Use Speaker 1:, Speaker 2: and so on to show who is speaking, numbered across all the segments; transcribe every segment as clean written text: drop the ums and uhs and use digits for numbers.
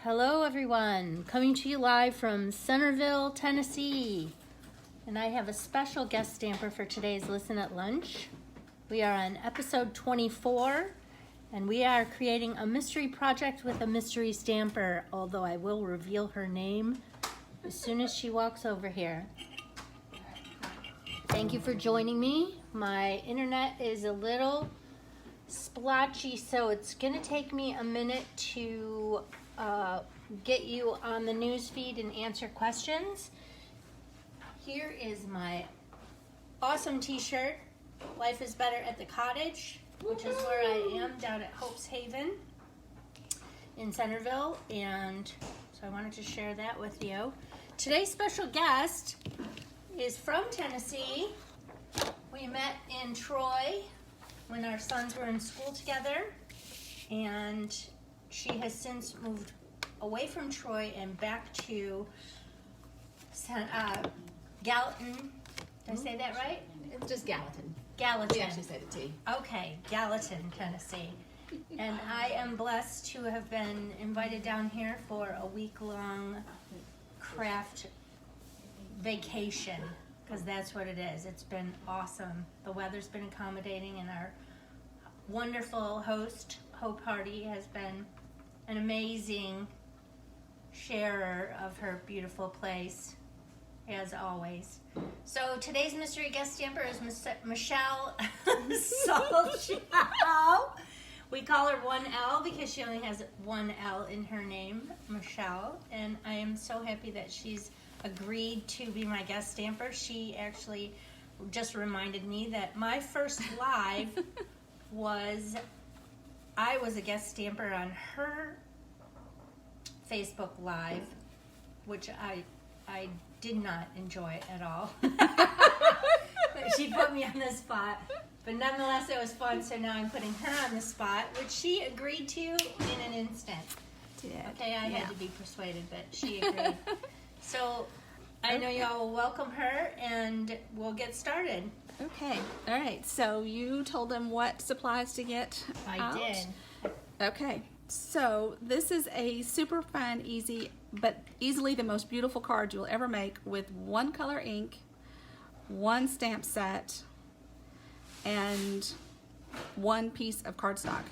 Speaker 1: Hello everyone, coming to you live from Centerville, Tennessee. And I have a special guest stamper for today's Listen at Lunch. We are on episode 24, and we are creating a mystery project with a mystery stamper, although I will reveal her name as soon as she walks over here. Thank you for joining me. My internet is a little splotchy, so it's gonna take me a minute to get you on the news feed and answer questions. Here is my awesome t-shirt, Life is Better at the Cottage, which is where I am down at Hope's Haven in Centerville, and so I wanted to share that with you. Today's special guest is from Tennessee. We met in Troy when our sons were in school together, and she has since moved away from Troy and back to Gallatin. Did I say that right?
Speaker 2: It's just Gallatin.
Speaker 1: Gallatin.
Speaker 2: We actually say the T.
Speaker 1: Okay, Gallatin, Tennessee. And I am blessed to have been invited down here for a week-long craft vacation, because that's what it is. It's been awesome. The weather's been accommodating, and our wonderful host, Hope Hardy, has been an amazing sharer of her beautiful place, as always. So today's mystery guest stamper is Michele Salchow. We call her 1L because she only has 1L in her name, Michele, and I am so happy that she's agreed to be my guest stamper. She actually just reminded me that my first live I was a guest stamper on her Facebook Live, which I did not enjoy at all. She put me on the spot, but nonetheless it was fun, so now I'm putting her on the spot, which she agreed to in an instant. Okay, I had to be persuaded, but she agreed. So I know y'all will welcome her, and we'll get started.
Speaker 3: Okay, all right, so you told them what supplies to get out?
Speaker 1: I did.
Speaker 3: Okay, so this is a super fun, easy, but easily the most beautiful card you'll ever make with one color ink, one stamp set, and one piece of cardstock.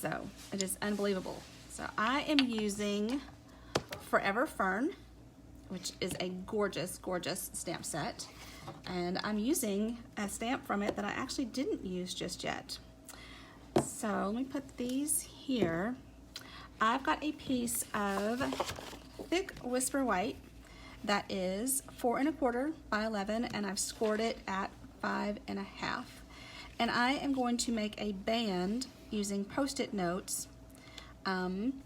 Speaker 3: So it is unbelievable. So I am using Forever Fern, which is a gorgeous, gorgeous stamp set. And I'm using a stamp from it that I actually didn't use just yet. So let me put these here. I've got a piece of thick Whisper White that is 4 1/4 by 11, and I've scored it at 5 1/2. And I am going to make a band using Post-it notes. I'm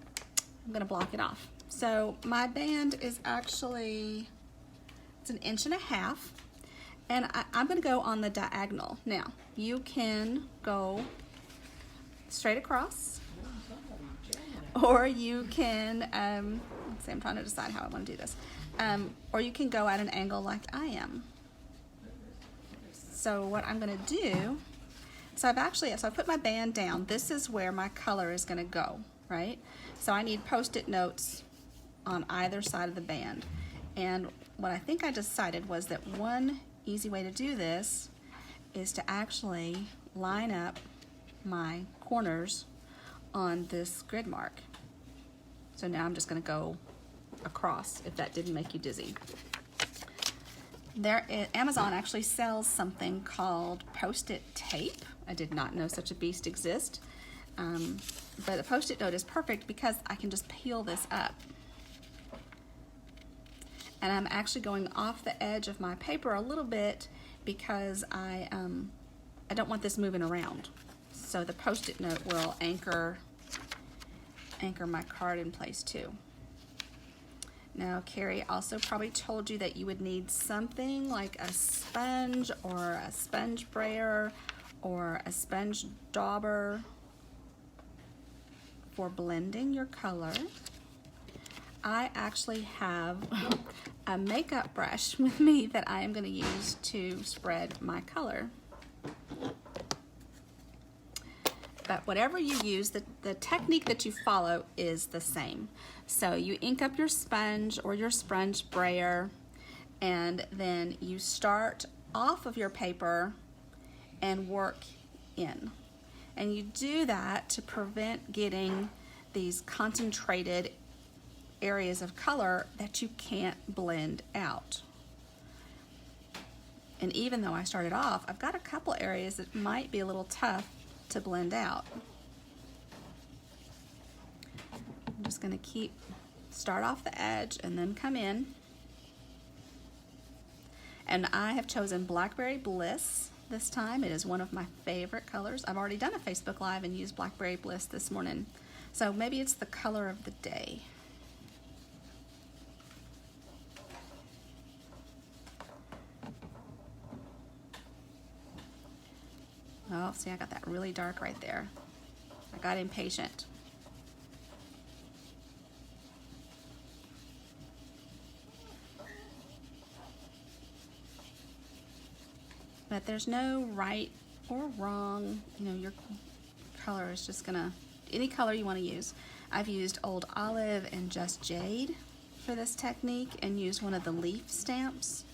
Speaker 3: gonna block it off. So my band is actually, it's 1 1/2 inches. And I'm going to go on the diagonal. Now, you can go straight across, or you can, let's see, I'm trying to decide how I want to do this, or you can go at an angle like I am. So what I'm going to do, so I put my band down. This is where my color is going to go, right? So I need Post-it notes on either side of the band. And what I think I decided was that one easy way to do this is to actually line up my corners on this grid mark. So now I'm just going to go across, if that didn't make you dizzy. Amazon actually sells something called Post-it tape. I did not know such a beast exists. But a Post-it note is perfect because I can just peel this up. And I'm actually going off the edge of my paper a little bit because I don't want this moving around. So the Post-it note will anchor my card in place too. Now, Keri also probably told you that you would need something like a sponge or a sponge brayer or a sponge dauber for blending your color. I actually have a makeup brush with me that I am going to use to spread my color. But whatever you use, the technique that you follow is the same. So you ink up your sponge or your sponge sprayer, and then you start off of your paper and work in. And you do that to prevent getting these concentrated areas of color that you can't blend out. And even though I started off, I've got a couple areas that might be a little tough to blend out. I'm just going to start off the edge and then come in. And I have chosen Blackberry Bliss this time. It is one of my favorite colors. I've already done a Facebook Live and used Blackberry Bliss this morning. So maybe it's the color of the day. Oh, see, I got that really dark right there. I got impatient. But there's no right or wrong. You know, your color is just gonna, any color you want to use. I've used Old Olive and Just Jade for this technique and used one of the leaf stamps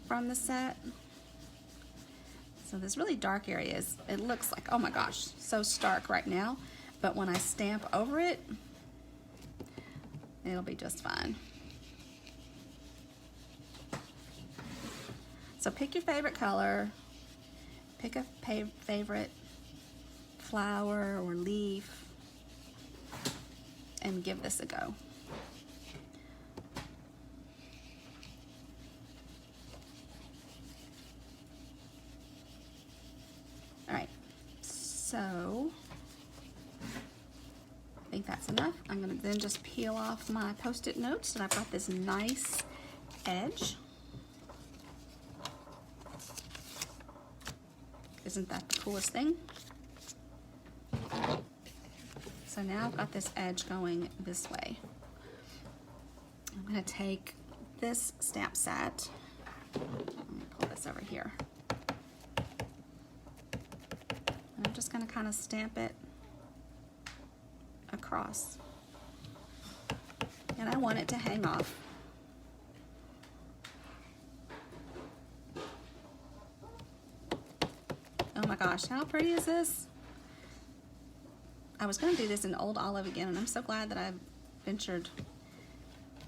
Speaker 3: from the set. So this really dark areas, it looks like, oh my gosh, so stark right now. But when I stamp over it, it'll be just fine. So pick your favorite color, pick a favorite flower or leaf, and give this a go. All right, so I think that's enough. I'm gonna then just peel off my Post-it notes, and I've got this nice edge. Isn't that the coolest thing? So now I've got this edge going this way. I'm gonna take this stamp set. Let me pull this over here. And I'm just gonna kind of stamp it across. And I want it to hang off. Oh my gosh, how pretty is this? I was gonna do this in Old Olive again, and I'm so glad that I ventured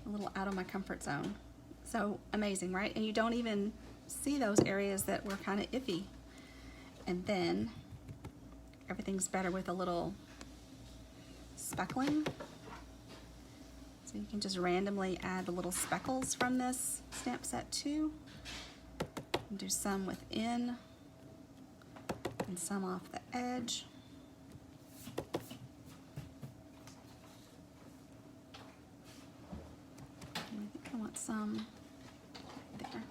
Speaker 3: a little out of my comfort zone. So amazing, right? And you don't even see those areas that were kind of iffy. And then everything's better with a little speckling. So you can just randomly add the little speckles from this stamp set too. And do some within and some off the edge. And I think I want some there.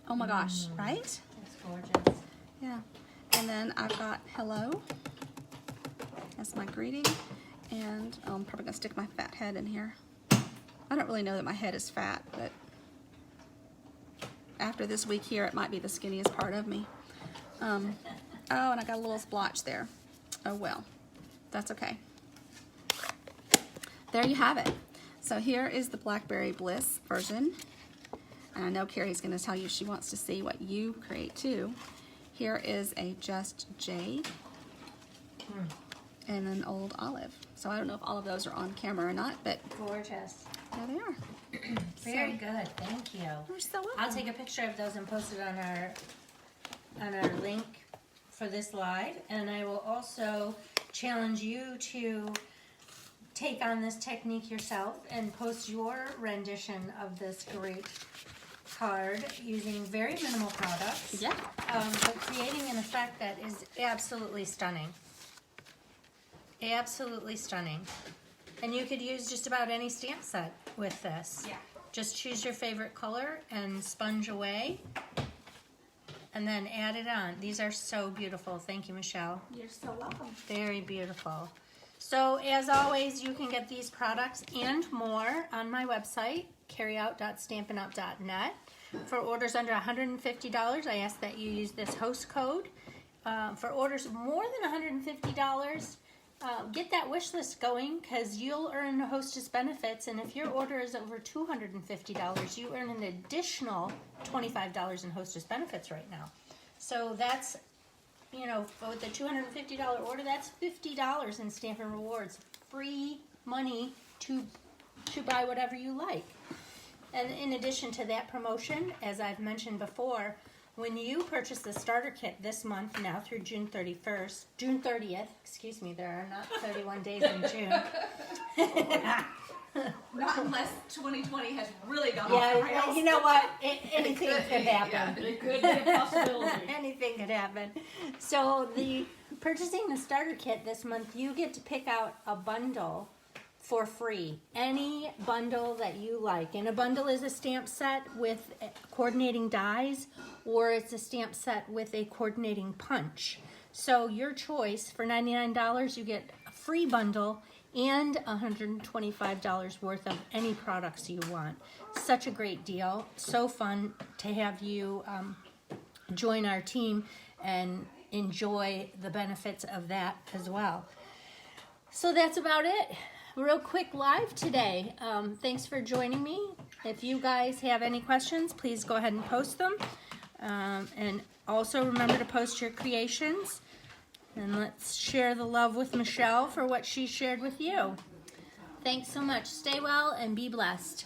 Speaker 3: Oh my gosh, right?
Speaker 1: That's gorgeous.
Speaker 3: Yeah. And then I've got hello as my greeting, and I'm probably gonna stick my fat head in here. I don't really know that my head is fat, but after this week here, it might be the skinniest part of me. Oh, and I got a little splotch there. Oh well, that's okay. There you have it. So here is the Blackberry Bliss version. And I know Keri's gonna tell you she wants to see what you create too. Here is a Just Jade and an Old Olive. So I don't know if all of those are on camera or not, but
Speaker 1: Gorgeous.
Speaker 3: there they are.
Speaker 1: Very good. Thank you.
Speaker 3: You're so welcome.
Speaker 1: I'll take a picture of those and post it on our link for this live, and I will also challenge you to take on this technique yourself and post your rendition of this great card using very minimal products.
Speaker 3: Yeah.
Speaker 1: But creating an effect that is absolutely stunning. Absolutely stunning. And you could use just about any stamp set with this.
Speaker 3: Yeah.
Speaker 1: Just choose your favorite color and sponge away, and then add it on. These are so beautiful. Thank you, Michelle.
Speaker 3: You're so welcome.
Speaker 1: Very beautiful. So as always, you can get these products and more on my website, keriout.stampinup.net. For orders under $150, I ask that you use this host code, for orders of more than $150, get that wish list going because you'll earn hostess benefits. And if your order is over $250, you earn an additional $25 in hostess benefits right now. So that's, you know, with the $250 order, that's $50 in Stampin' Rewards. Free money to buy whatever you like. And in addition to that promotion, as I've mentioned before, when you purchase the starter kit this month now through June 30th, excuse me, there are not 31 days in June.
Speaker 3: Not unless 2020 has really gone off the
Speaker 1: Yeah,
Speaker 3: rails.
Speaker 1: you know what? Anything could happen.
Speaker 2: Yeah, it could be a possibility.
Speaker 1: Anything could happen. So purchasing the starter kit this month, you get to pick out a bundle for free. Any bundle that you like. And a bundle is a stamp set with coordinating dies, or it's a stamp set with a coordinating punch. So your choice. For $99, you get a free bundle and $125 worth of any products you want. Such a great deal. So fun to have you join our team and enjoy the benefits of that as well. So that's about it. Real quick live today. Thanks for joining me. If you guys have any questions, please go ahead and post them. And also remember to post your creations. And let's share the love with Michelle for what she shared with you. Thanks so much. Stay well and be blessed.